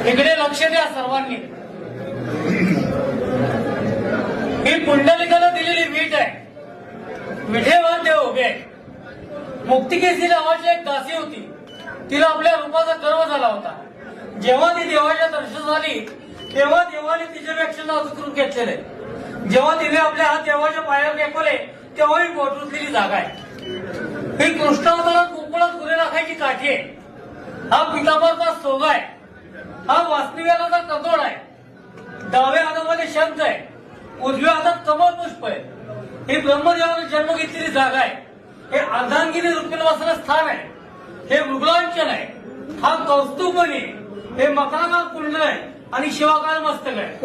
इकडे लक्ष द्या सर्वांनी. ही पुंडलिकाला दिलेली वीट आहे. विठेवर देव उभे आहे. मुक्तिकेसी नावाची एक दासी होती. तिला आपल्या रूपाचा गर्व झाला होता. जेव्हा ती देवाच्या दर्शन झाली तेव्हा देवाने तिच्यापेक्षा नाजूक रूप घेतलेले. जेव्हा तिने आपले हात देवाच्या पायावर टेकवले तेव्हा ही पोटरुतलेली जागा आहे. ही कृष्णावतारात गोकुळात गुरे राखायची काठी आहे. हा पितांबरचा सोगा आहे. हा वासनिवेलाचा कतोड आहे. डाव्या हातामध्ये शंख आहे. उजव्या हातात कमल पुष्प आहे. ही ब्रह्मदेवाने जन्म घेतलेली जागा आहे. हे अर्धांगिनी रुक्मिणीवासना स्थान आहे. हे मृगलांचन आहे. हा कौस्तुभमणी आहे. हे मकराकाल कुंडल आहे आणि शिवाकाल मस्तक आहे.